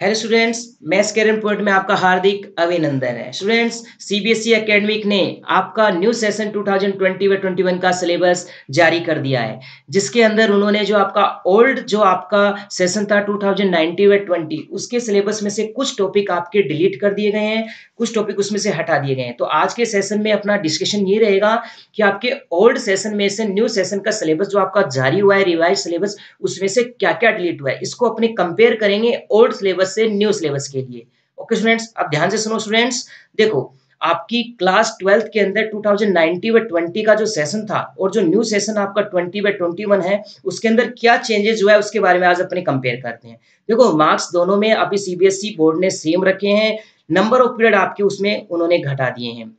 Hello students, maths career point में आपका हार्दिक अभिनंदन है। स्टूडेंट्स, सीबीएसई एकेडमिक ने आपका न्यू सेशन 2020 व 21 का सिलेबस जारी कर दिया है, जिसके अंदर उन्होंने जो आपका ओल्ड जो आपका सेशन था 2019 व 20 उसके सिलेबस में से कुछ टॉपिक आपके डिलीट कर दिए गए हैं, कुछ टॉपिक उसमें से हटा दिए गए हैं। तो आज के सेशन में अपना डिस्कशन ये रहेगा कि आपके ओल्ड सेशन में से न्यू सेशन का सिलेबस जो आपका जारी हुआ है, रिवाइज सिलेबस, उसमें से क्या-क्या डिलीट हुआ है, इसको अपने कंपेयर करेंगे ओल्ड सिलेबस से न्यू सिलेबस के लिए। ओके स्टूडेंट्स, अब ध्यान से सुनो स्टूडेंट्स। देखो, आपकी क्लास 12th के अंदर 2019 व 20 का जो सेशन था और जो न्यू सेशन आपका 20 व 21 है, उसके अंदर क्या चेंजेस हुआ है उसके बारे में आज अपने कंपेयर करते हैं। देखो, मार्क्स दोनों में अभी सीबीएसई बोर्ड ने सेम रखे हैं, नंबर ऑफ पीरियड आपके उसमें उन्होंने घटा दिए हैं।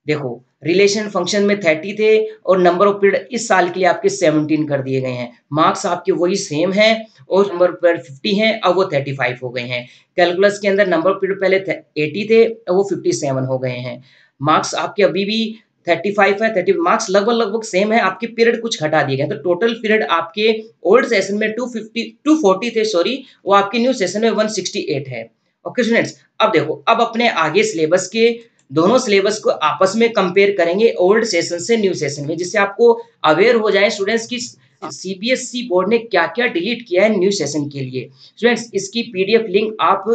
देखो, रिलेशन फंक्शन में 30 थे और नंबर ऑफ पीरियड इस साल के लिए आपके 17 कर दिए गए हैं। मार्क्स आपके वही सेम है और नंबर ऑफ पीरियड 50 हैं, अब वो 35 हो गए हैं। कैलकुलस के अंदर नंबर ऑफ पीरियड पहले 80 थे, अब वो 57 हो गए हैं। मार्क्स आपके अभी भी 35 है, 30 मार्क्स लगभग सेम है, आपके पीरियड कुछ हटा दिए गए। तो टोटल पीरियड आपके ओल्ड सेशन में 240 थे, सॉरी, वो आपके न्यू सेशन में 168 है। ओके स्टूडेंट्स, अब देखो, अब अपने आगे सिलेबस के दोनों सिलेबस को आपस में कंपेयर करेंगे ओल्ड सेशन से न्यू सेशन में, जिससे आपको अवेयर हो जाए स्टूडेंट्स की सीबीएसई बोर्ड ने क्या-क्या डिलीट किया है न्यू सेशन के लिए। स्टूडेंट्स, इसकी पीडीएफ लिंक आप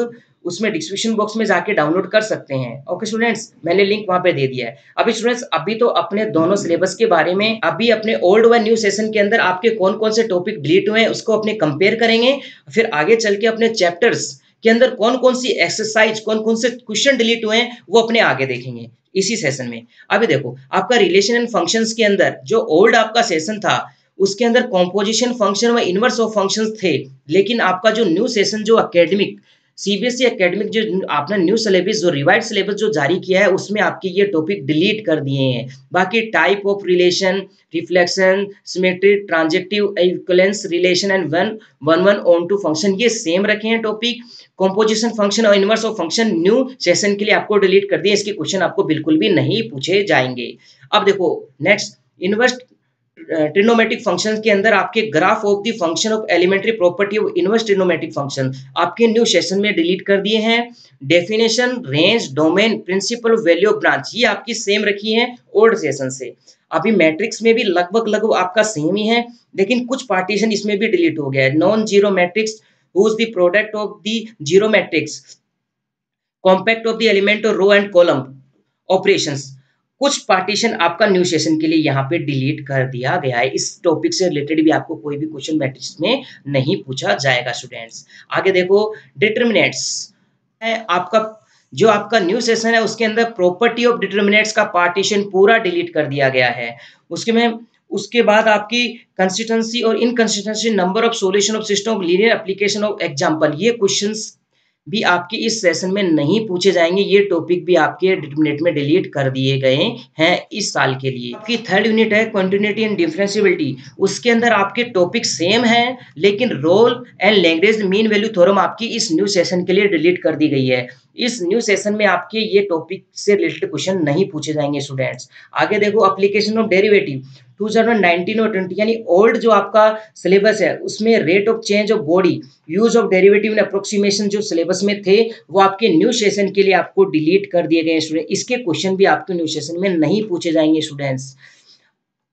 उसमें डिस्क्रिप्शन बॉक्स में जाके डाउनलोड कर सकते हैं। ओके स्टूडेंट्स, मैंने लिंक वहां पे दे दिया है। अभी स्टूडेंट्स, अभी तो अपने दोनों सिलेबस के बारे में, अभी अपने ओल्ड व न्यू सेशन के अंदर आपके कौन-कौन से टॉपिक डिलीट हुए हैं उसको अपने कंपेयर करेंगे। फिर आगे चल के अपने चैप्टर्स के अंदर कौन-कौन सी एक्सरसाइज, कौन-कौन से क्वेश्चन डिलीट हुए हैं, वो अपने आगे देखेंगे इसी सेशन में। अभी देखो, आपका रिलेशन एंड फंक्शंस के अंदर जो ओल्ड आपका सेशन था, उसके अंदर कॉम्पोजिशन फंक्शन व इनवर्स ऑफ फंक्शंस थे, लेकिन आपका जो न्यू सेशन जो एकेडमिक सीबीएसई एकेडमिक जो आपने न्यू सिलेबस जो रिवाइज्ड सिलेबस जो जारी किया है, उसमें आपके ये टॉपिक डिलीट कर दिए हैं। बाकी type of relation, reflection, symmetry, transitive, equivalence relation and one one one onto function, ये सेम रखे हैं टॉपिक। कॉम्पोजिशन फंक्शन और inverse of function new session के लिए आपको डिलीट कर दिए, इसके क्वेश्चन आपको बिल्कुल भी नहीं पूछे जाएंगे। अब देखो, नेक्स्ट, इनवर्स ट्रिग्नोमेट्रिक फंक्शंस के अंदर आपके graph of the function of elementary property of inverse trigonometric function आपके न्यू सेशन में डिलीट कर दिए हैं। Definition, range, domain, principal, value of branch, ये आपकी सेम रखी है ओल्ड सेशन से। अभी मैट्रिक्स में भी लगभग आपका सेम ही है, लेकिन कुछ पार्टीशन इसमें भी डिलीट हो गया है। Non zero matrix whose the product of the zero matrix compact of the element of row and column operations, कुछ पार्टीशन आपका न्यू सेशन के लिए यहाँ पे डिलीट कर दिया गया है। इस टॉपिक से रिलेटेड भी आपको कोई भी क्वेश्चन मैट्रिक्स में नहीं पूछा जाएगा स्टूडेंट्स। आगे देखो, डिटर्मिनेंट्स है आपका, जो आपका न्यू सेशन है उसके अंदर प्रॉपर्टी ऑफ डिटर्मिनेंट्स का पार्टीशन पूरा डिलीट कर दिया गया है। उसके बाद आपकी कंसिस्टेंसी और inconsistency, number of solution of system of linear application of example, ये क्वेश्चंस भी आपके इस सेशन में नहीं पूछे जाएंगे। ये टॉपिक भी आपके डिटर्मिनेंट में डिलीट कर दिए गए हैं इस साल के लिए। आपकी थर्ड यूनिट है कंटिन्यूटी एंड डिफरेंशिएबिलिटी, उसके अंदर आपके टॉपिक सेम है, लेकिन Rolle and Lagrange mean value theorem आपकी इस न्यू सेशन के लिए डिलीट कर दी गई है। इस न्यू सेशन में आपके ये टॉपिक से रिलेटेड क्वेश्चन नहीं पूछे जाएंगे स्टूडेंट्स। आगे देखो, एप्लीकेशन ऑफ डेरिवेटिव 2019 और 20, यानी ओल्ड जो आपका सिलेबस है उसमें rate of change of body, use of derivative in approximation जो सिलेबस में थे, वो आपके न्यू सेशन के लिए आपको डिलीट कर दिए गए स्टूडेंट। इसके क्वेश्चन भी आपके न्यू सेशन में नहीं पूछे जाएंगे स्टूडेंट्स।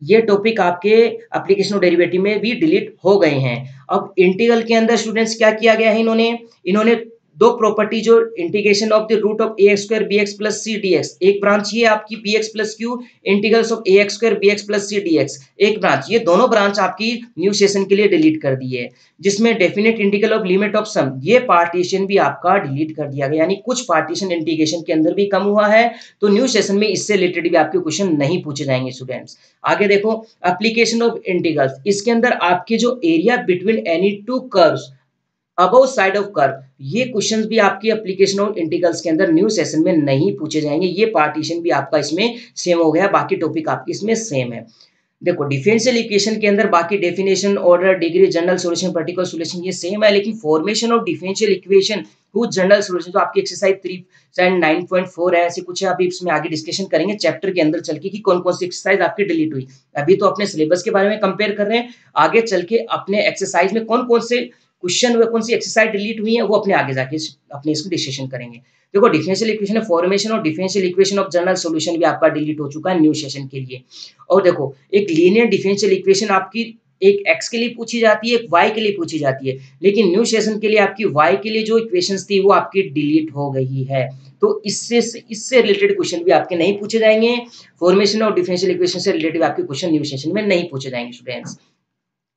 ये टॉपिक आपके एप्लीकेशन ऑफ डेरिवेटिव में भी डिलीट हो गए हैं। अब इंटीग्रल के अंदर स्टूडेंट्स क्या किया गया है, इन्होंने दो प्रॉपर्टी, जो integration of the root of A X square B X plus C D X, एक ब्रांच ये आपकी B X plus Q integrals of A X square B X plus C D X, एक branch, ये दोनों branch आपकी new session के लिए delete कर दी है। जिसमें definite integral of limit of sum, ये पार्टीशन भी आपका डिलीट कर दिया गया, यानी कुछ पार्टीशन इंटीग्रेशन के अंदर भी कम हुआ है। तो न्यू सेशन में इससे रिलेटेड भी आपके क्वेश्चन नहीं पूछे जाएंगे स्टूडेंट्स। आगे देखो, एप्लीकेशन ऑफ इंटीग्रल्स, इसके अंदर आपके जो area between any two curves above side of curve, ये क्वेश्चंस भी आपकी एप्लीकेशन ऑफ इंटीग्रल्स के अंदर न्यू सेशन में नहीं पूछे जाएंगे। ये पार्टीशन भी आपका इसमें सेम हो गया, बाकी टॉपिक आपकी इसमें सेम है। देखो, डिफरेंशियल इक्वेशन के अंदर बाकी definition, order, degree, general solution, particular solution, ये सेम है, लेकिन formation of differential equation whose general solution, जो आपकी एक्सरसाइज 3.9.4 है, ऐसे कुछ है। अभी इसमें आगे डिस्कशन करेंगे चैप्टर के अंदर चल के कि कौन कौन सी एक्सरसाइज आपकी डिलीट हुई। अभी तो अपने सिलेबस के बारे में कंपेयर कर रहे हैं, आगे चल के अपने एक्सरसाइज में कौन कौन से क्वेश्चन व कौन सी एक्सरसाइज डिलीट हुई है वो अपने आगे जाके अपने इसको डिस्कशन करेंगे। देखो डिफरेंशियल इक्वेशन फॉर्मेशन और differential equation of general solution भी आपका डिलीट हो चुका है न्यू सेशन के लिए। और देखो एक लीनियर डिफरेंशियल इक्वेशन आपकी एक x के लिए पूछी जाती है, एक y के लिए पूछी जाती है, लेकिन न्यू सेशन के लिए आपकी y के लिए जो इक्वेशंस थी वो आपकी डिलीट हो गई है। तो इससे रिलेटेड क्वेश्चन भी आपके नहीं पूछे जाएंगे। फॉर्मेशन और डिफरेंशियल इक्वेशन से रिलेटेड आपके क्वेश्चन न्यू सेशन में नहीं पूछे जाएंगे स्टूडेंट्स।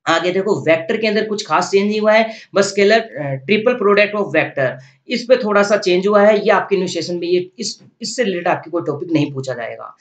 आगे देखो वेक्टर के अंदर कुछ खास चेंज नहीं हुआ है, बस scalar triple product of vector इस पे थोड़ा सा चेंज हुआ है। ये आपके न्यू सेशन में ये इससे रिलेटेड आपके कोई टॉपिक नहीं पूछा जाएगा।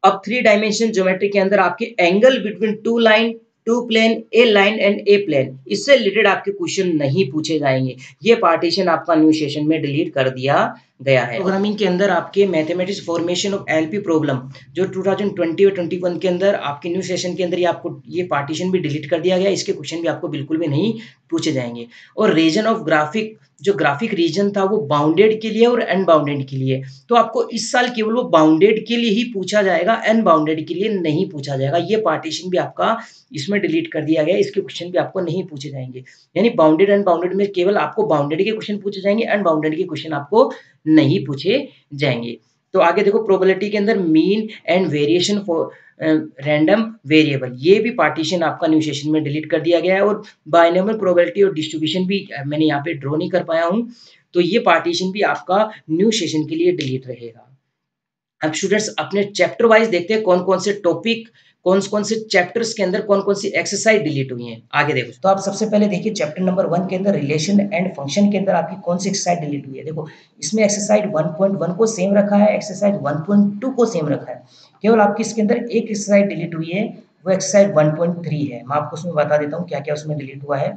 अब 3 डायमेंशन ज्योमेट्री के अंदर आपके angle between two line, two plane, a line and a plane इससे रिलेटेड आपके क्वेश्चन नहीं पूछे जाएंगे। ये पार्टीशन आपका न्यू सेशन में डिलीट कर दिया गया है। प्रोग्रामिंग के अंदर आपके mathematics formation of LP problem जो 2020 और 21 के अंदर आपके न्यू सेशन के अंदर ये आपको ये पार्टीशन भी डिलीट कर दिया गया। इसके क्वेश्चन भी आपको बिल्कुल भी नहीं पूछे जाएंगे। और रीजन ऑफ ग्राफिक जो ग्राफिक रीजन था वो बाउंडेड के लिए और अनबाउंडेड के लिए, तो आपको इस साल केवल वो बाउंडेड के लिए ही पूछा जाएगा, अनबाउंडेड के लिए नहीं पूछा जाएगा। ये पार्टीशन भी आपका इसमें डिलीट कर दिया गया। इसके क्वेश्चन भी आपको नहीं पूछे जाएंगे। यानी बाउंडेड अनबाउंडेड में केवल आपको बाउंडेड के क्वेश्चन पूछे जाएंगे, अनबाउंडेड के क्वेश्चन आपको नहीं पूछे जाएंगे। तो आगे देखो प्रोबेबिलिटी के अंदर mean and variation for random variable ये भी पार्टीशन आपका न्यू सेशन में डिलीट कर दिया गया है। और बाइनोमियल प्रोबेबिलिटी और डिस्ट्रीब्यूशन भी मैंने यहाँ पे ड्रॉ नहीं कर पाया हूँ, तो ये पार्टीशन भी आपका न्यू सेशन के लिए डिलीट रहेगा। अब स्टूडेंट्स अपने चैप्टर वाइज देखते हैं कौन कौन से टॉपिक कौन से चैप्टर्स के अंदर कौन कौन सी एक्सरसाइज डिलीट हुई हैं। आगे देखो तो आप सबसे पहले देखिए चैप्टर नंबर 1 के अंदर रिलेशन एंड फंक्शन के अंदर आपकी कौन सी एक्सरसाइज डिलीट हुई है। देखो इसमें एक्सरसाइज 1.1 को सेम रखा है, एक्सरसाइज 1.2 को सेम रखा है। केवल आपकी इसके अंदर एक एक्सरसाइज डिलीट हुई है, वो एक्सरसाइज 1.3 है। मैं आपको उसमें बता देता हूँ क्या क्या उसमें डिलीट हुआ है।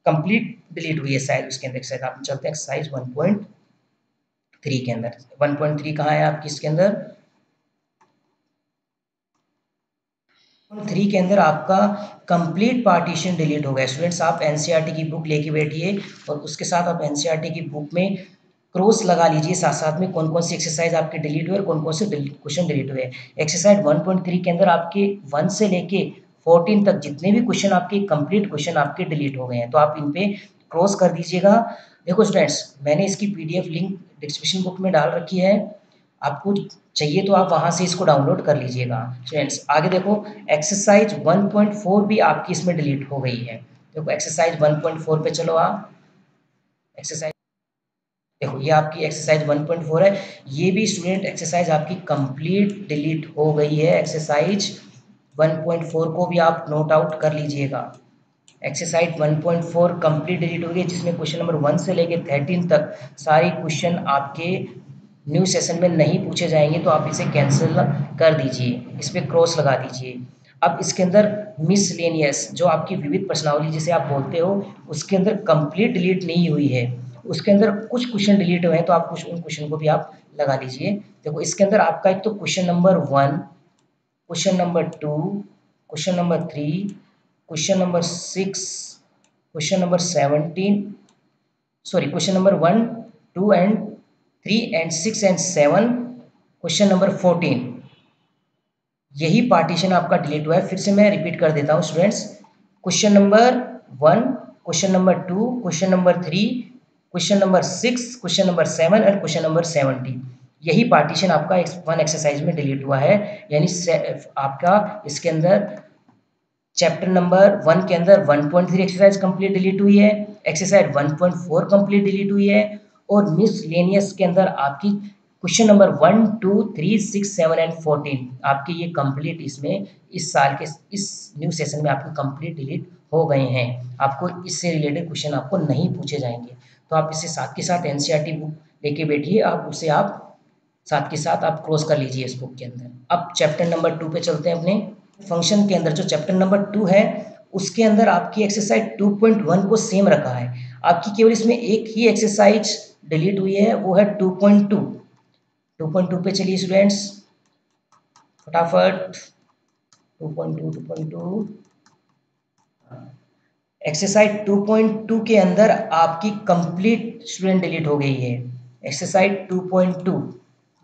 कंप्लीट डिलीट हुई है शायद उसके अंदर एक्सरसाइज। आप चलते हैं एक्सरसाइज 1.3 के अंदर। 1.3 कहाँ है आपकी इसके अंदर? 3 के अंदर आपका कंप्लीट पार्टीशन डिलीट हो गया। स्टूडेंट्स आप एनसीईआरटी की बुक लेके बैठिए और उसके साथ आप एनसीईआरटी की बुक में क्रॉस लगा लीजिए साथ साथ में कौन कौन सी एक्सरसाइज आपके डिलीट हुए और कौन कौन से क्वेश्चन डिलीट हुए। एक्सरसाइज 1.3 के अंदर आपके 1 से लेके 14 तक जितने भी क्वेश्चन आपके कंप्लीट क्वेश्चन आपके डिलीट हो गए हैं, तो आप इन पे क्रॉस कर दीजिएगा। देखो स्टूडेंट्स मैंने इसकी पीडीएफ लिंक डिस्क्रिप्शन बुक में डाल रखी है, आपको चाहिए तो आप वहां से इसको डाउनलोड कर लीजिएगा। फ्रेंड्स आगे देखो एक्सरसाइज 1.4 भी आपकी इसमें डिलीट हो गई है। देखो एक्सरसाइज 1.4 पे चलो आप। एक्सरसाइज देखो ये आपकी एक्सरसाइज 1.4 है। ये भी स्टूडेंट एक्सरसाइज आपकी कंप्लीट डिलीट हो गई है। एक्सरसाइज 1.4 को भी आप नोट आउट कर लीजिएगा। एक्सरसाइज 1.4 कंप्लीट डिलीट हो गई, जिसमें क्वेश्चन नंबर 1 से लेके 13 तक सारे क्वेश्चन आपके न्यू सेशन में नहीं पूछे जाएंगे, तो आप इसे कैंसिल कर दीजिए, इस पर क्रॉस लगा दीजिए। अब इसके अंदर मिसलेनियस जो आपकी विविध प्रश्नावली जिसे आप बोलते हो उसके अंदर कंप्लीट डिलीट नहीं हुई है, उसके अंदर कुछ क्वेश्चन डिलीट हुए हैं, तो आप कुछ उन क्वेश्चन को भी आप लगा लीजिए। देखो इसके अंदर आपका एक तो question number 1, question number 2, question number 3, question number 6, question number 17, sorry question number 1, 2 and 3 and 6 and 7, question number 14, यही पार्टीशन आपका डिलीट हुआ है। फिर से मैं रिपीट कर देता हूँ students, question number 1, question number 2, question number 3, question number 6, question number 7 और क्वेश्चन नंबर 17, यही पार्टीशन आपका वन एक्सरसाइज में डिलीट हुआ है। यानी आपका इसके अंदर चैप्टर नंबर 1 के अंदर 1.3 एक्सरसाइज कंप्लीट डिलीट हुई है, एक्सरसाइज 1.4 कंप्लीट डिलीट हुई है, और मिसलेनियस के अंदर आपकी क्वेश्चन नंबर 1, 2, 3, 6, 7 एंड 14 आपके ये कंप्लीट इसमें इस साल के इस न्यू सेशन में आपके कंप्लीट डिलीट हो गए हैं। आपको इससे रिलेटेड क्वेश्चन आपको नहीं पूछे जाएंगे, तो आप इसे साथ के साथ एनसीईआरटी बुक लेके बैठिए, आप उसे आप साथ के साथ आप क्रॉस कर लीजिए इस बुक के अंदर। अब चैप्टर नंबर 2 पे चलते हैं अपने फंक्शन के अंदर। जो चैप्टर नंबर 2 है उसके अंदर आपकी एक्सरसाइज 2.1 को सेम रखा है, आपकी केवल इसमें एक ही एक्सरसाइज डिलीट हुई है, वो है 2.2। 2.2 पे चलिए स्टूडेंट्स फटाफट। 2.2 एक्सरसाइज 2.2 के अंदर आपकी कंप्लीट स्टूडेंट डिलीट हो गई है। एक्सरसाइज 2.2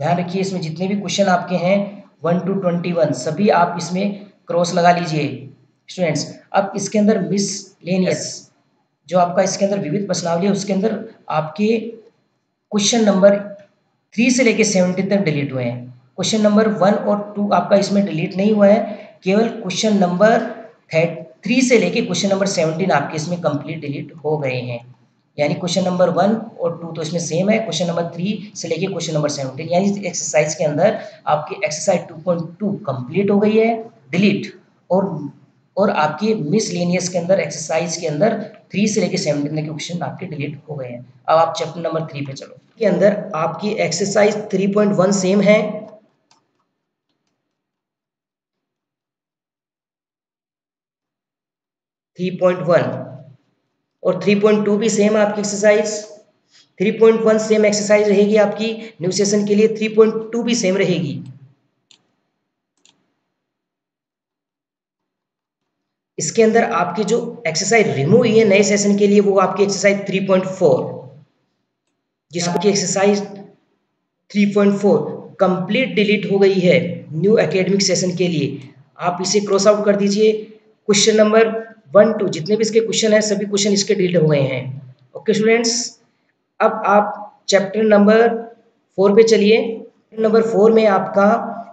ध्यान रखिए, इसमें जितने भी क्वेश्चन आपके हैं 1 to 21 सभी आप इसमें क्रॉस लगा लीजिए स्टूडेंट्स। अब इसके अंदर मिसलेनियस जो आपका इसके अंदर विविध प्रश्नावली है उसके अंदर आपके क्वेश्चन नंबर 3 से लेके 17 तक डिलीट हुए हैं। क्वेश्चन नंबर 1 और 2 आपका इसमें डिलीट नहीं हुआ है, केवल क्वेश्चन नंबर 3 से लेके क्वेश्चन नंबर 17 आपके इसमें कंप्लीट डिलीट हो गए हैं। यानी क्वेश्चन नंबर 1 और 2 तो इसमें सेम है, क्वेश्चन नंबर 3 से लेके क्वेश्चन नंबर 17 यानी इस एक्सरसाइज के अंदर आपकी एक्सरसाइज 2.2 कंप्लीट हो गई है डिलीट, और आपकी मिसलेनियस के अंदर एक्सरसाइज के अंदर 3 से लेके 17 के क्वेश्चन आपके डिलीट हो गए हैं। अब आप चैप्टर नंबर 3 पे चलो। के अंदर आपकी एक्सरसाइज 3.1 सेम है, 3.1 और 3.2 भी सेम है आपकी एक्सरसाइज। 3.1 सेम एक्सरसाइज रहेगी आपकी न्यू सेशन के लिए, 3.2 भी सेम रहेगी। इसके अंदर आपकी जो एक्सरसाइज रिमूव हुई है नए सेशन के लिए वो आपकी एक्सरसाइज 3.4, जिसको की एक्सरसाइज 3.4 कंप्लीट डिलीट हो गई है न्यू एकेडमिक सेशन के लिए। आप इसे क्रॉस आउट कर दीजिए। क्वेश्चन नंबर 1 2 जितने भी इसके क्वेश्चन हैं सभी क्वेश्चन इसके डिलीट हो गए हैं। ओके स्टूडेंट्स, अब आप चैप्टर नंबर 4 पे चलिए। नंबर 4 में आपका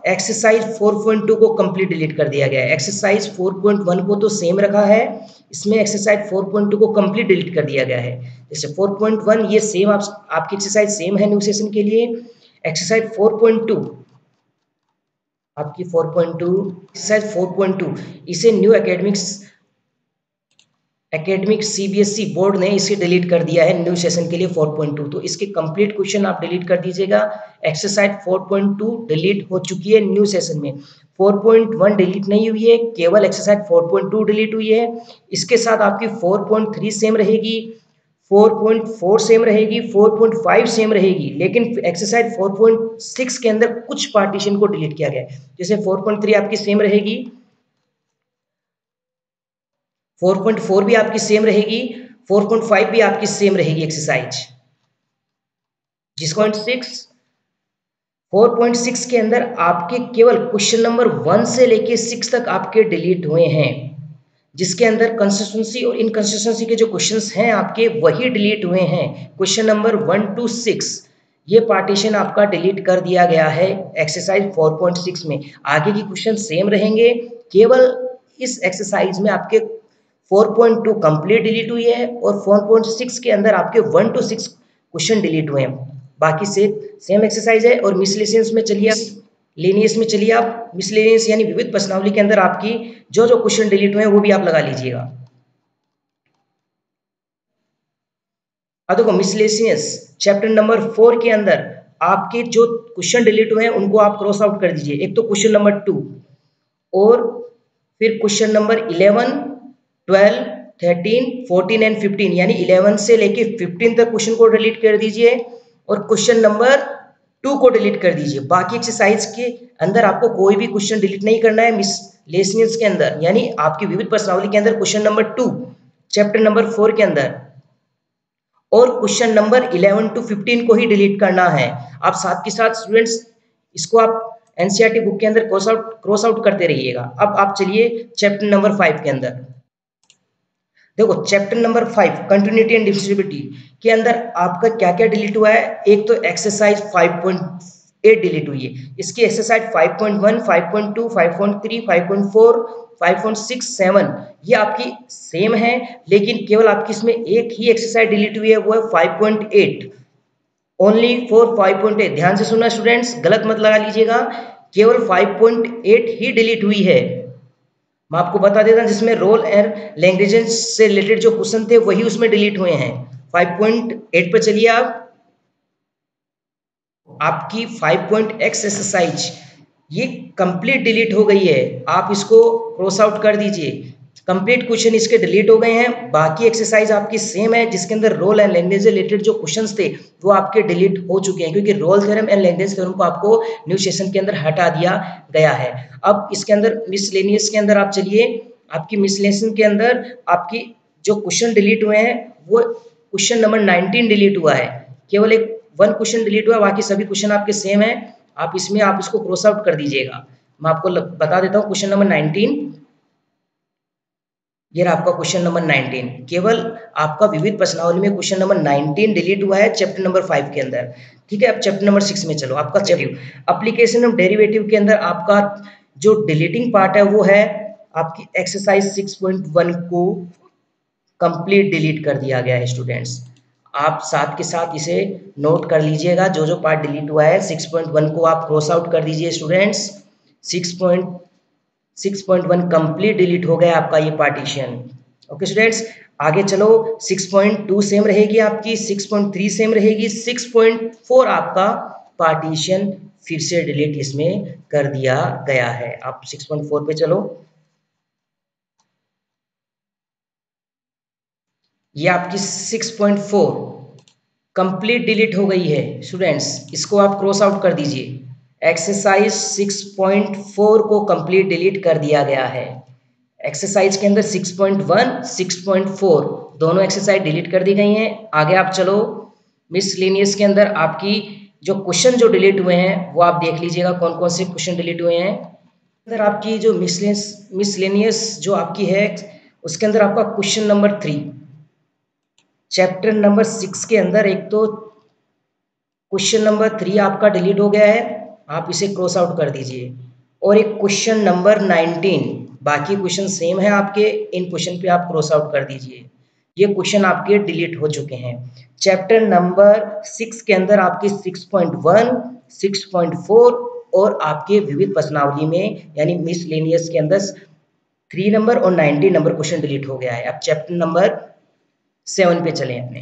एक्सरसाइज 4.2 को कंप्लीट डिलीट कर दिया गया है। एक्सरसाइज 4.1 को तो सेम रखा है, इसमें एक्सरसाइज 4.2 को कंप्लीट डिलीट कर दिया गया है। जैसे 4.1 ये सेम आपकी एक्सरसाइज सेम है न्यू सेशन के लिए। एक्सरसाइज 4.2 आपकी 4.2 एक्सरसाइज 4.2 इसे न्यू एकेडमिक सीबीएसई बोर्ड ने इसे डिलीट कर दिया है न्यू सेशन के लिए 4.2, तो इसके कंप्लीट क्वेश्चन आप डिलीट कर दीजिएगा। एक्सरसाइज 4.2 डिलीट हो चुकी है न्यू सेशन में, 4.1 डिलीट नहीं हुई है, केवल एक्सरसाइज 4.2 डिलीट हुई है। इसके साथ आपकी 4.3 सेम रहेगी, 4.4 सेम रहेगी, 4.5 सेम रहेगी, लेकिन एक्सरसाइज 4.6 के अंदर कुछ पार्टीशन को डिलीट किया गया है। जैसे 4.3 आपकी सेम रहेगी, 4.4 भी आपकी सेम रहेगी, 4.5 भी आपकी सेम रहेगी एक्सरसाइज। जिसको 4.6 के अंदर आपके केवल क्वेश्चन नंबर 1 से लेके 6 तक आपके डिलीट हुए हैं, जिसके अंदर कंसिस्टेंसी और इनकंसिस्टेंसी के जो क्वेश्चंस हैं आपके वही डिलीट हुए हैं। क्वेश्चन नंबर 1 to 6 ये पार्टीशन आपका डिलीट कर दिया गया है एक्सरसाइज 4.6 में। आगे की क्वेश्चन सेम रहेंगे, केवल इस एक्सरसाइज में आपके 4.2 कंप्लीट डिलीट हुई है और 4.6 के अंदर आपके 1 to 6 क्वेश्चन डिलीट हुए हैं। बाकी से सेम एक्सरसाइज है। और मिसलेनियस में चलिए, लेनियस में चलिए आप, मिसलेनियस यानी विविध प्रश्नावली के अंदर आपकी जो जो क्वेश्चन डिलीट हुए हैं वो भी आप लगा लीजिएगा। अब देखो मिसलेनियस चैप्टर नंबर 4 के अंदर आपके जो क्वेश्चन डिलीट हुए हैं उनको आप क्रॉस आउट कर दीजिए। एक तो क्वेश्चन नंबर 2 और फिर क्वेश्चन नंबर 11 12 13 14 एंड 15 यानी 11 से लेके 15 तक क्वेश्चन को डिलीट कर दीजिए और क्वेश्चन नंबर 2 को डिलीट कर दीजिए। बाकी एक्सरसाइज के अंदर आपको कोई भी क्वेश्चन डिलीट नहीं करना है मिसलेनियस के अंदर, यानी आपकी विविध प्रश्नावली के अंदर क्वेश्चन नंबर 2 चैप्टर नंबर 4 के अंदर और क्वेश्चन नंबर 11 to 15 को ही डिलीट करना है। आप साथ के साथ स्टूडेंट्स इसको आप एनसीईआरटी बुक के अंदर क्रॉस आउट करते रहिएगा। अब आप चलिए चैप्टर नंबर 5 के अंदर। देखो chapter number 5 continuity and divisibility के अंदर आपका क्या क्या डिलीट हुआ है। एक तो एक्सरसाइज 5.8 डिलीट हुई है, इसकी एक्सरसाइज 5.1 5.2 5.3 5.4 5.6 7 ये आपकी सेम है, लेकिन केवल आपकी इसमें एक ही एक्सरसाइज डिलीट हुई है, वो है 5.8 ओनली फॉर 5.8। ध्यान से सुनना स्टूडेंट्स, गलत मत लगा लीजिएगा, केवल 5.8 ही डिलीट हुई है। मैं आपको बता देता हूं जिसमें रोल एंड लैंग्वेजेस से रिलेटेड जो क्वेश्चन थे वही उसमें डिलीट हुए हैं। 5.8 पर चलिए आप, आपकी 5.x एक्सरसाइज ये कंप्लीट डिलीट हो गई है, आप इसको क्रॉस आउट कर दीजिए। कंप्लीट क्वेश्चन इसके डिलीट हो गए हैं। बाकी एक्सरसाइज आपकी सेम है जिसके अंदर रोल एंड लैंग्वेज रिलेटेड जो क्वेश्चंस थे वो आपके डिलीट हो चुके हैं, क्योंकि रोल थ्योरम एंड लैंग्वेज थ्योरम को आपको न्यू सेशन के अंदर हटा दिया गया है। अब इसके अंदर मिसलेनियस के अंदर आप चलिए, आपकी मिसलेनियस के अंदर आपकी जो क्वेश्चन डिलीट हुए हैं वो क्वेश्चन नंबर 19 डिलीट हुआ है, केवल एक 1 क्वेश्चन डिलीट हुआ, बाकी सभी क्वेश्चन आपके सेम है। आप इसमें आप इसको क्रॉस आउट कर दीजिएगा। मैं आपको बता देता हूँ क्वेश्चन नंबर 19 ये रहा आपका क्वेश्चन नंबर 19। केवल आपका विविध प्रश्नावली में क्वेश्चन नंबर 19 डिलीट हुआ है चैप्टर नंबर 5 के अंदर। ठीक है, अब चैप्टर नंबर 6 में चलो। आपका चैप्टर एप्लीकेशन ऑफ डेरिवेटिव के अंदर आपका जो डिलीटिंग पार्ट है वो है आपकी एक्सरसाइज 6.1 को कंप्लीट डिलीट कर दिया गया है स्टूडेंट्स। आप साथ के साथ इसे नोट कर लीजिएगा, जो जो पार्ट डिलीट हुआ है 6.1 को आप क्रॉस आउट कर दीजिए स्टूडेंट्स। 6.1 कंप्लीट डिलीट हो गया आपका ये पार्टीशन। ओके स्टूडेंट्स, आगे चलो। 6.2 सेम रहेगी आपकी, 6.3 सेम रहेगी, 6.4 आपका पार्टीशन फिर से डिलीट इसमें कर दिया गया है। आप 6.4 पे चलो। ये आपकी 6.4 कंप्लीट डिलीट हो गई है स्टूडेंट्स, इसको आप क्रॉस आउट कर दीजिए। एक्सरसाइज 6.4 को कंप्लीट डिलीट कर दिया गया है। एक्सरसाइज के अंदर 6.1 6.4 दोनों एक्सरसाइज डिलीट कर दी गई हैं। आगे आप चलो। मिसलेनियस के अंदर आपकी जो क्वेश्चन जो डिलीट हुए हैं वो आप देख लीजिएगा कौन कौन से क्वेश्चन डिलीट हुए हैं। अंदर आपकी जो मिसलेनियस जो आपकी है उसके अंदर आपका क्वेश्चन नंबर 3 चैप्टर नंबर 6 के अंदर एक तो क्वेश्चन नंबर 3 आपका डिलीट हो गया है, आप इसे क्रॉस आउट कर दीजिए। और एक क्वेश्चन नंबर 19, बाकी क्वेश्चन सेम है आपके, इन क्वेश्चन पे आप क्रॉस आउट कर दीजिए। ये क्वेश्चन आपके डिलीट हो चुके हैं। चैप्टर नंबर 6 के अंदर आपके 6.1 6.4 और आपके विविध प्रश्नावली में यानी मिसलेनियस के अंदर 3 नंबर और 19 नंबर क्वेश्चन डिलीट हो गया है। अब चैप्टर नंबर 7 पे चलें अपने।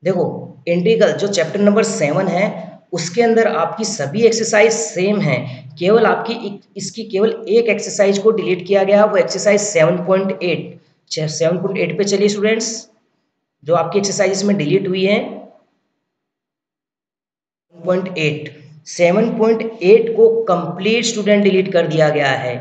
देखो, इंटीग्रल जो चैप्टर नंबर 7 है उसके अंदर आपकी सभी एक्सरसाइज सेम है, केवल आपकी इसकी केवल एक एक्सरसाइज को डिलीट किया गया, वो एक्सरसाइज 7.8। 7.8 पे चलिए स्टूडेंट्स, जो आपकी एक्सरसाइज में डिलीट हुई है 7.8। 7.8 को कंप्लीट स्टूडेंट डिलीट कर दिया गया है।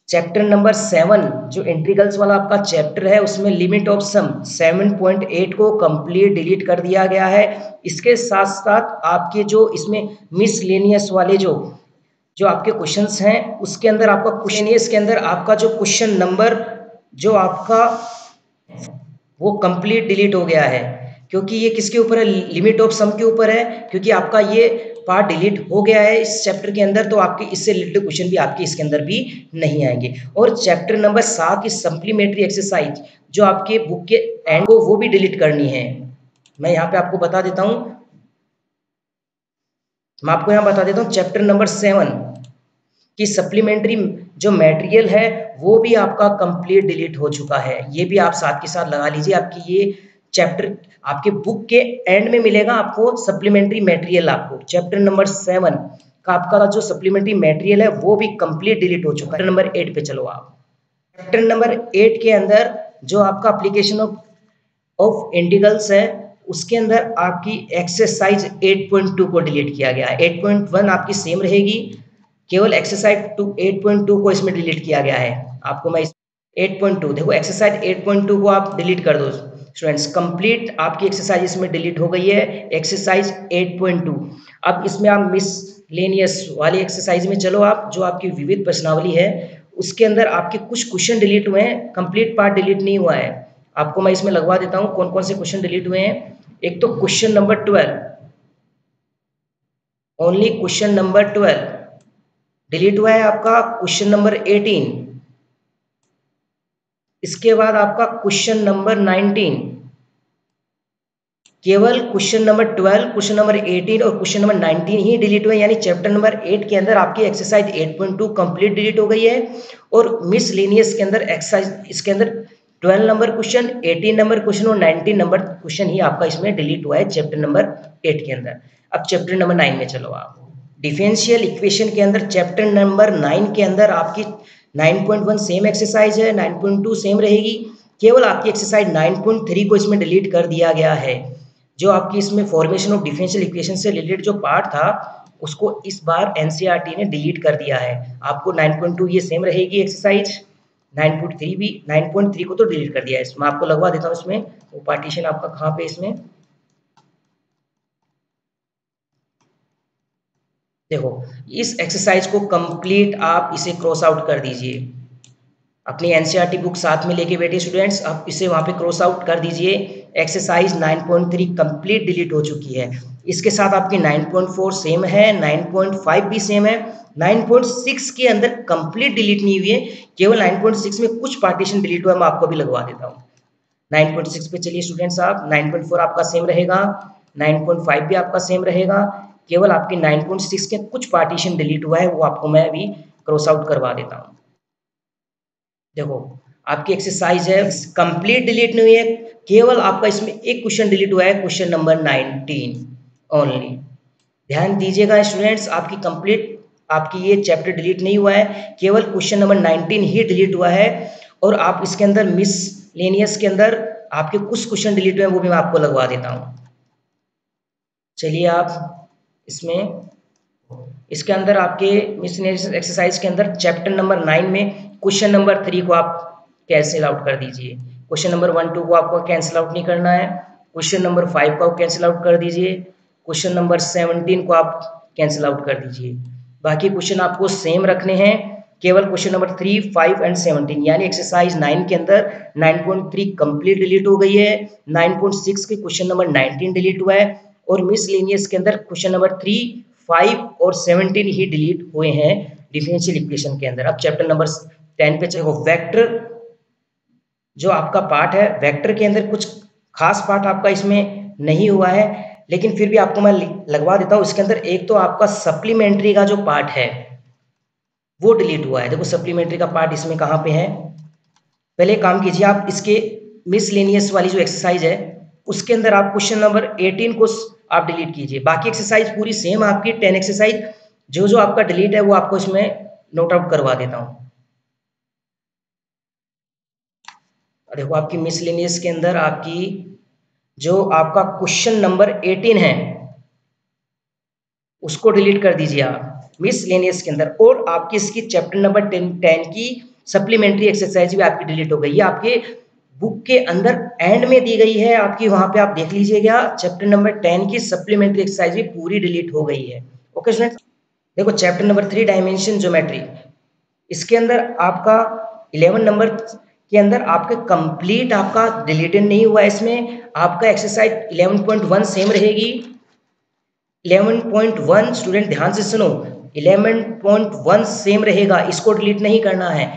चैप्टर नंबर 7 जो इंटीग्रल्स वाला आपका चैप्टर है उसमें लिमिट ऑफ सम 7.8 को कंप्लीट डिलीट कर दिया गया है। इसके साथ साथ आपके जो इसमें मिसलेनियस वाले जो आपके क्वेश्चंस हैं उसके अंदर आपका क्वेश्चनियस के अंदर आपका जो क्वेश्चन नंबर जो आपका वो कंप्लीट डिलीट हो गया है। क्योंकि ये किसके ऊपर है, लिमिट ऑफ सम के ऊपर है, क्योंकि आपका ये पार्ट डिलीट हो गया है इस चैप्टर के अंदर, तो आपके इससे रिलेटेड क्वेश्चन भी आपके इसके अंदर भी नहीं आएंगे। और चैप्टर नंबर 7 की सप्लीमेंट्री एक्सरसाइज जो आपके बुक के एंड को वो भी डिलीट करनी है। मैं यहाँ पे आपको बता देता हूँ, मैं आपको यहाँ बता देता हूँ चैप्टर नंबर 7 कि सप्लीमेंट्री जो मटेरियल है वो भी आपका कंप्लीट डिलीट हो चुका है। ये भी आप साथ के साथ लगा लीजिए, आपकी ये चैप्टर आपके बुक के एंड में मिलेगा आपको सप्लीमेंट्री मटेरियल। आपको चैप्टर नंबर 7 का आपका जो सप्लीमेंट्री मटेरियल है वो भी कंप्लीट डिलीट हो चुका है। नंबर 8 पे चलो आप। चैप्टर नंबर 8 के अंदर जो आपका एप्लीकेशन ऑफ इंटीग्रल्स है उसके अंदर आपकी एक्सरसाइज 8.2 को डिलीट किया गया है। 8.1 आपकी सेम रहेगी, केवल एक्सरसाइज 8.2 को इसमें डिलीट किया गया है। आपको मैं 8.2 देखो, एक्सरसाइज 8.2 को आप डिलीट कर दो स्टूडेंट्स। कंप्लीट आपकी एक्सरसाइज इसमें डिलीट हो गई है, एक्सरसाइज 8.2। अब इसमें आप मिसलेनियस वाली एक्सरसाइज में चलो आप, जो आपकी विविध प्रश्नावली है उसके अंदर आपके कुछ क्वेश्चन डिलीट हुए हैं, कंप्लीट पार्ट डिलीट नहीं हुआ है। आपको मैं इसमें लगवा देता हूँ कौन कौन से क्वेश्चन डिलीट हुए हैं। एक तो question number 12, only question number 12 delete हुआ है आपका। क्वेश्चन नंबर 18, इसके बाद आपका क्वेश्चन नंबर 19, केवल क्वेश्चन नंबर 12, क्वेश्चन नंबर 18 और क्वेश्चन नंबर 19 ही डिलीट हुए, यानी चैप्टर नंबर 8 के अंदर आपकी एक्सरसाइज 8.2 कंप्लीट डिलीट हो गई है। और मिसलेनियस के अंदर एक्सरसाइज इसके अंदर 12 नंबर क्वेश्चन, 18 नंबर क्वेश्चन और 19 नंबर क्वेश्चन ही आपका इसमें डिलीट हुआ है चैप्टर नंबर 8 के अंदर। अब चैप्टर नंबर 9 में चलो आप। डिफरेंशियल इक्वेशन के अंदर चैप्टर नंबर 9 के अंदर आपकी 9.1 सेम एक्सरसाइज है, 9.2 सेम रहेगी, केवल आपकी एक्सरसाइज 9.3 को इसमें डिलीट कर दिया गया है। जो आपकी इसमें फॉर्मेशन ऑफ डिफरेंशियल इक्वेशन से रिलेटेड जो पार्ट था उसको इस बार एनसीईआरटी ने डिलीट कर दिया है। आपको 9.2 ये सेम रहेगी एक्सरसाइज, 9.3 भी, 9.3 को तो डिलीट कर दिया है। मैं आपको लगवा देता हूँ इसमें, वो पार्टीशन आपका कहाँ पे इसमें देखो। इस एक्सरसाइज को कंप्लीट आप इसे क्रॉस आउट कर दीजिए। अपनी एनसीईआरटी बुक साथ में लेके बैठे स्टूडेंट्स, आप इसे वहाँ पे क्रॉस आउट कर दीजिए। एक्सरसाइज 9.3 कंप्लीट डिलीट हो चुकी है। इसके साथ आपकी 9.4 सेम है, 9.5 भी सेम है। 9.6 के अंदर कंप्लीट डिलीट नहीं हुई है, केवल 9.6 में कुछ पार्टीशन डिलीट हुआ है, मैं आपको भी लगवा देता हूँ। 9.6 पे चलिए स्टूडेंट्स, आप 9.4 आपका सेम रहेगा, 9.5 भी आपका सेम रहेगा, केवल आपकी 9.6 के कुछ पार्टीशन डिलीट हुआ है, वो आपको मैं अभी क्रॉस आउट करवा देता हूँ। देखो आपकी एक्सरसाइज है, कंप्लीट डिलीट नहीं हुई है, केवल आपका इसमें एक क्वेश्चन डिलीट हुआ है, क्वेश्चन नंबर 19 ओनली। ध्यान दीजिएगा स्टूडेंट्स, आपकी कंप्लीट आपकी ये चैप्टर डिलीट नहीं हुआ है, केवल क्वेश्चन नंबर 19 ही डिलीट हुआ है। और आप इसके अंदर मिसलेनियस के अंदर आपके कुछ क्वेश्चन डिलीट हुए हैं, वो भी मैं आपको लगवा देता हूँ। चलिए आप इसमें इसके अंदर आपके मिसलेनियस एक्सरसाइज के अंदर चैप्टर नंबर 9 में क्वेश्चन नंबर 3 को आप कैंसिल आउट कर दीजिए। क्वेश्चन नंबर 1 2 को आपको कैंसिल आउट नहीं करना है। क्वेश्चन नंबर 5 को आप कैंसिल आउट कर दीजिए। क्वेश्चन नंबर 17 को आप कैंसिल आउट कर दीजिए। बाकी क्वेश्चन आपको सेम रखने हैं, केवल क्वेश्चन नंबर 3, 5 एंड 17 यानी एक्सरसाइज 9 के अंदर 9.3 कंप्लीट डिलीट हो गई है, 9.6 के क्वेश्चन नंबर 19 डिलीट हुआ है, और मिसलेनियस के अंदर क्वेश्चन नंबर 3, 5 और 17 ही डिलीट हुए हैं डिफरेंशियल इक्वेशन के अंदर। अब चैप्टर नंबर 10 पे चलो। वेक्टर जो आपका पार्ट है, वेक्टर के अंदर कुछ खास पार्ट आपका इसमें नहीं हुआ है, लेकिन फिर भी आपको मैं लगवा देता हूँ। इसके अंदर एक तो आपका सप्लीमेंट्री का जो पार्ट है वो डिलीट हुआ है। देखो सप्लीमेंट्री का पार्ट इसमें कहाँ पे है, पहले काम कीजिए आप इसके मिसलेनियस वाली जो एक्सरसाइज है उसके अंदर आप क्वेश्चन नंबर 18 को आप डिलीट कीजिए। बाकी एक्सरसाइज पूरी सेम आपकी 10 एक्सरसाइज, जो जो आपका डिलीट है वो आपको इसमें नोट आउट करवा देता हूँ। देखो आपकी मिसलेनियस के अंदर आपकी जो आपका क्वेश्चन नंबर 18 है उसको डिलीट कर दीजिए आप मिसलेनियस के अंदर, और आपकी इसकी चैप्टर नंबर 10 की सप्लीमेंट्री एक्सरसाइज भी आपकी डिलीट हो गई है। आपके बुक के अंदर एंड में दी गई है आपकी, वहां पे आप देख लीजिएगा चैप्टर नंबर 10 की सप्लीमेंट्री एक्सरसाइज भी पूरी डिलीट हो गई है। ओके स्टूडेंट्स, देखो चैप्टर नंबर 3 डायमेंशन ज्योमेट्री, इसके अंदर आपका 11 नंबर के अंदर आपके कंप्लीट आपका डिलीटेड नहीं हुआ है। इसमें आपका एक्सरसाइज 11.1 सेम रहेगी। 11.1 स्टूडेंट ध्यान से सुनो, 11.1 सेम रहेगा, इसको डिलीट नहीं करना है।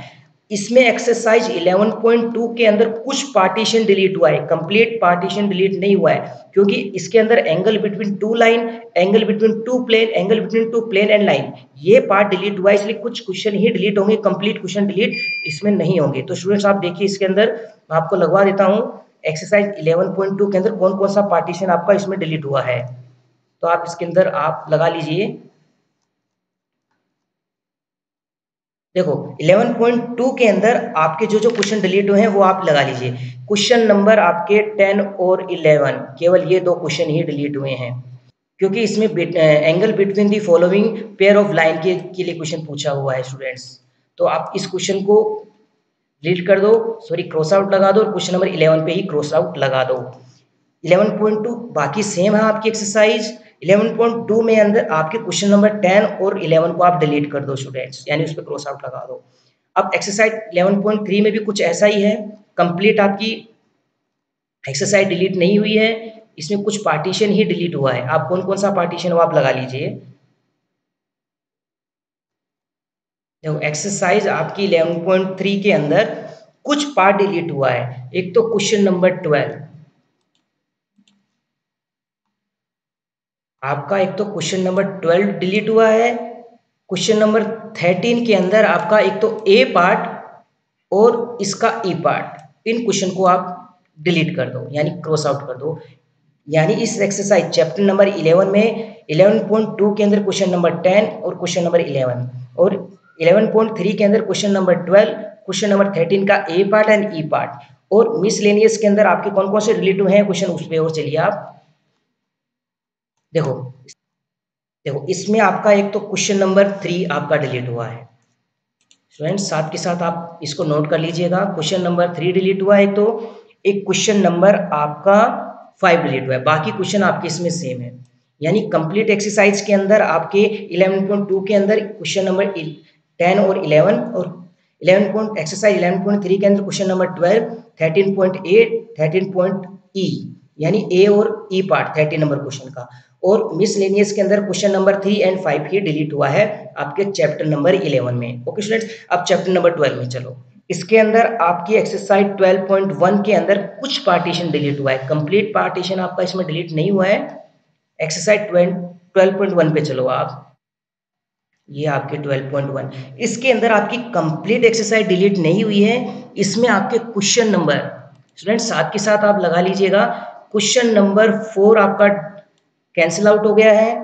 इसमें एक्सरसाइज 11.2 के अंदर कुछ पार्टीशन डिलीट हुआ है, कंप्लीट पार्टीशन डिलीट नहीं हुआ है, क्योंकि इसके अंदर angle between two line, angle between two plane, angle between two plane and line, ये पार्ट डिलीट हुआ है, इसलिए कुछ क्वेश्चन ही डिलीट होंगे, कंप्लीट क्वेश्चन डिलीट इसमें नहीं होंगे। तो स्टूडेंट्स आप देखिए इसके अंदर मैं आपको लगवा देता हूँ एक्सरसाइज 11.2 के अंदर कौन कौन सा पार्टीशन आपका इसमें डिलीट हुआ है, तो आप इसके अंदर आप लगा लीजिए। देखो 11.2 के अंदर आपके जो जो क्वेश्चन डिलीट हुए हैं वो आप लगा लीजिए। क्वेश्चन नंबर आपके 10 और 11 केवल ये दो क्वेश्चन ही डिलीट हुए हैं, क्योंकि इसमें angle between the following pair of line के लिए क्वेश्चन पूछा हुआ है स्टूडेंट्स। तो आप इस क्वेश्चन को डिलीट कर दो, सॉरी क्रॉस आउट लगा दो, और क्वेश्चन नंबर 11 पे ही क्रॉस आउट लगा दो। 11.2 बाकी सेम है आपकी एक्सरसाइज। 11.2 में अंदर आपके क्वेश्चन नंबर 10 और 11 को आप डिलीट कर दो स्टूडेंट्स, यानी उस पर क्रॉस आउट लगा दो। अब एक्सरसाइज 11.3 में भी कुछ ऐसा ही है, कंप्लीट आपकी एक्सरसाइज डिलीट नहीं हुई है, इसमें कुछ पार्टीशन ही डिलीट हुआ है। आप कौन कौन सा पार्टीशन हो आप लगा लीजिए। देखो एक्सरसाइज आपकी 11.3 के अंदर कुछ पार्ट डिलीट हुआ है। एक तो क्वेश्चन नंबर 12 आपका, एक तो क्वेश्चन नंबर 12 डिलीट हुआ है। क्वेश्चन नंबर 13 के अंदर आपका एक तो ए पार्ट और इसका ई पार्ट, इन क्वेश्चन को आप डिलीट कर दो, यानी क्रॉस आउट कर दो। यानी इस एक्सरसाइज चैप्टर नंबर 11 में 11.2 के अंदर क्वेश्चन नंबर 10 और क्वेश्चन नंबर 11, और 11.3 के अंदर क्वेश्चन नंबर 12, क्वेश्चन नंबर 13 का ए पार्ट एंड ई पार्ट, और मिसलेनियस के अंदर आपके कौन कौन से रिलेटिव हैं क्वेश्चन उस पर। और चलिए आप देखो, देखो इसमें आपका एक तो क्वेश्चन नंबर 3 आपका डिलीट हुआ है स्टूडेंट्स, साथ के साथ आप इसको नोट कर लीजिएगा। क्वेश्चन नंबर 3 डिलीट हुआ है, तो एक क्वेश्चन नंबर आपका 5 डिलीट हुआ है, बाकी क्वेश्चन आपके इसमें सेम है। यानी कंप्लीट एक्सरसाइज के अंदर आपके 11.2 के अंदर क्वेश्चन नंबर 10 और 11 और एक्सरसाइज 11.3 के अंदर क्वेश्चन नंबर 12, 13.8, 13. यानी ए और ई पार्ट 13 नंबर क्वेश्चन का, और मिसलेनियस के अंदर क्वेश्चन नंबर 3 और 5 ही डिलीट हुआ है आपके चैप्टर नंबर 11 में। ओके स्टूडेंट्स, अब चैप्टर नंबर 12 में चलो। इसके अंदर आपकी एक्सरसाइज 12.1 के अंदर कुछ पार्टीशन डिलीट हुआ है, कंप्लीट पार्टीशन आपका इसमें डिलीट नहीं हुआ है। एक्सरसाइज 12.1 पे चलो आप, ये आपके 12.1, इसके अंदर आपकी कंप्लीट एक्सरसाइज डिलीट नहीं हुई है। इसमें आपके क्वेश्चन नंबर स्टूडेंट्स साथ के साथ आप लगा लीजिएगा, क्वेश्चन नंबर 4 आपका कैंसिल आउट हो गया है,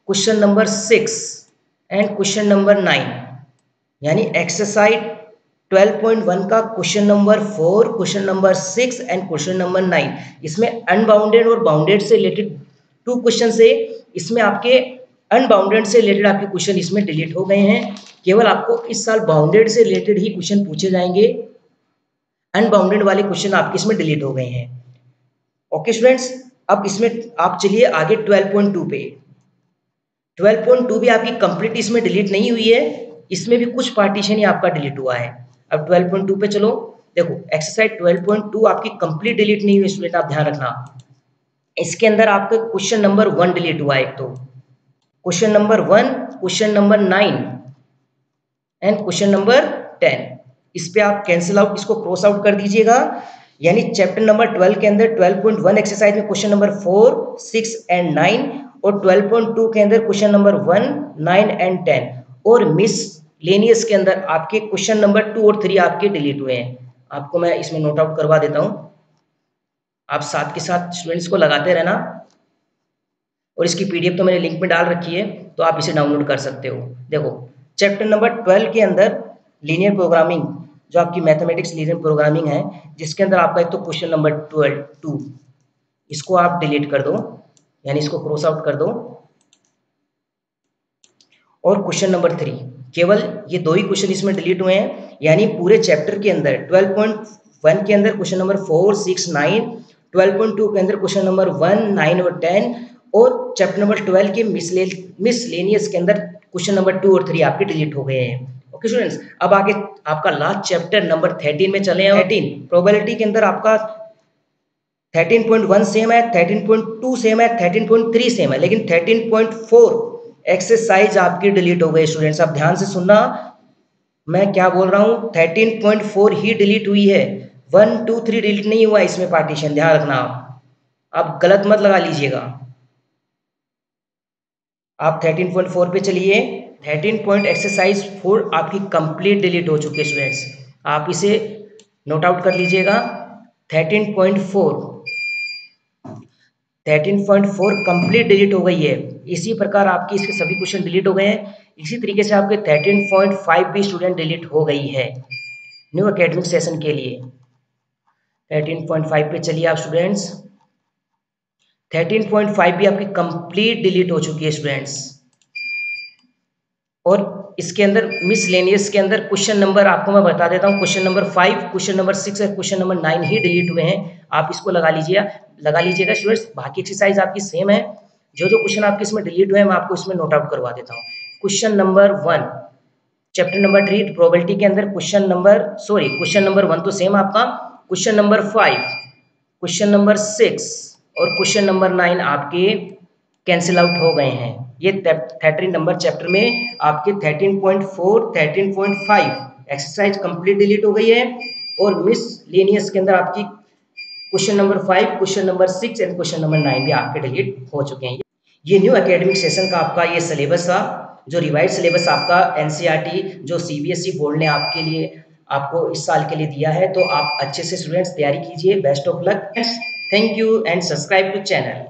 question number 6 and question number 9, यानी एक्सरसाइज 12.1 का question number 4, question number 6 and question number 9, इसमें अनबाउंडेड और बाउंडेड से रिलेटेड 2 क्वेश्चन से, इसमें आपके अनबाउंडेड से रिलेटेड आपके क्वेश्चन इसमें डिलीट हो गए हैं। केवल आपको इस साल बाउंडेड से रिलेटेड ही क्वेश्चन पूछे जाएंगे, अनबाउंडेड वाले क्वेश्चन आपके इसमें डिलीट हो गए हैं। ओके स्टूडेंट्स, अब इसमें आप चलिए आगे 12.2 पे। 12.2 भी आपकी कंप्लीट इसमें डिलीट नहीं हुई है, इसमें भी कुछ पार्टीशन ही आपका डिलीट हुआ है। अब 12.2 पे चलो, देखो एक्सरसाइज 12.2 आपकी कंप्लीट डिलीट नहीं हुई स्टूडेंट, आप ध्यान रखना। इसके अंदर आपका क्वेश्चन नंबर 1 डिलीट हुआ है, एक तो question number 1, question number 9 and question number 10, इस पे आप कैंसिल आउट, इसको क्रॉस आउट कर दीजिएगा। यानी चैप्टर नंबर 12 के अंदर 12.1 एक्सरसाइज में क्वेश्चन नंबर 4, 6 एंड 9, और 12.2 के अंदर क्वेश्चन नंबर 1, 9 एंड 10, और मिसलेनियस के अंदर आपके क्वेश्चन नंबर 2 और 3 आपके डिलीट हुए हैं। आपको मैं इसमें नोट आउट करवा देता हूं, आप साथ के साथ स्टूडेंट्स को लगाते रहना, और इसकी पीडीएफ तो मैंने लिंक में डाल रखी है, तो आप इसे डाउनलोड कर सकते हो। देखो चैप्टर नंबर 12 के अंदर लीनियर प्रोग्रामिंग, जो आपकी मैथमेटिक्स लीनियर प्रोग्रामिंग है, जिसके अंदर आपका एक तो क्वेश्चन नंबर 2, इसको आप डिलीट कर दो, यानी इसको क्रॉस आउट कर दो, और क्वेश्चन नंबर 3, केवल ये 2 ही क्वेश्चन इसमें डिलीट हुए हैं। यानी पूरे चैप्टर के अंदर 12.1 के अंदर क्वेश्चन नंबर 4, 6, 9, 12.2 के अंदर क्वेश्चन नंबर 1, 9 और 10, और चैप्टर नंबर 12 के मिसलेनियस के अंदर क्वेश्चन नंबर 2 और 3 आपके डिलीट हो गए हैं। ओके स्टूडेंट्स, अब आगे आपका लास्ट चैप्टर नंबर 13 में चले हैं। 13 प्रोबेबिलिटी के अंदर आपका 13.1 सेम है, 13.2 सेम है, 13.3 सेम है, लेकिन 13.4 एक्सरसाइज आपकी डिलीट हो गई। स्टूडेंट्स आप ध्यान से सुनना, मैं क्या बोल रहा हूँ, 13.4 ही डिलीट हुई है, 1, 2, 3 डिलीट नहीं हुआ इसमें पार्टीशन, ध्यान रखना आप गलत मत लगा लीजिएगा। आप 13.4 पे चलिए, 13 एक्सरसाइज 4 आपकी कंप्लीट डिलीट हो चुकी है स्टूडेंट्स, आप इसे नोट आउट कर लीजिएगा। 13.4 कंप्लीट डिलीट हो गई है। इसी प्रकार आपकी इसके सभी क्वेश्चन डिलीट हो गए हैं। इसी तरीके से आपके 13.5 भी स्टूडेंट डिलीट हो गई है न्यू एकेडमिक सेशन के लिए। 13.5 पे चलिए आप स्टूडेंट्स, 13.5 भी आपकी कंप्लीट डिलीट हो चुकी है स्टूडेंट्स, और इसके अंदर मिसलेनियस के अंदर क्वेश्चन नंबर आपको मैं बता देता हूँ, क्वेश्चन नंबर 5, क्वेश्चन नंबर 6 और क्वेश्चन नंबर 9 ही डिलीट हुए हैं। आप इसको लगा लीजिएगा स्टूडेंट्स। बाकी एक्सरसाइज आपकी सेम है, जो क्वेश्चन आपके इसमें डिलीट हुए हैं मैं आपको इसमें नोट आउट करवा देता हूँ। Question number 1 chapter number 3 probability के अंदर क्वेश्चन नंबर 1 तो सेम आपका, क्वेश्चन नंबर 5, क्वेश्चन नंबर 6 और क्वेश्चन नंबर 9 आपके कैंसिल आउट हो गए हैं। ये 13 नंबर चैप्टर में आपके 13.4, 13.5 एक्सरसाइज कंप्लीट डिलीट हो गई है, और मिसलेनियस के अंदर आपकी question number 5, question number 6 and question number 9 भी आपके डिलीट हो चुके हैं। ये न्यू एकेडमिक सेशन का आपका ये सिलेबस था, जो रिवाइज सिलेबस आपका एनसीईआरटी जो सीबीएसई बोर्ड ने आपके लिए आपको इस साल के लिए दिया है। तो आप अच्छे से स्टूडेंट्स तैयारी कीजिए। Best of luck, thank you and subscribe to channel.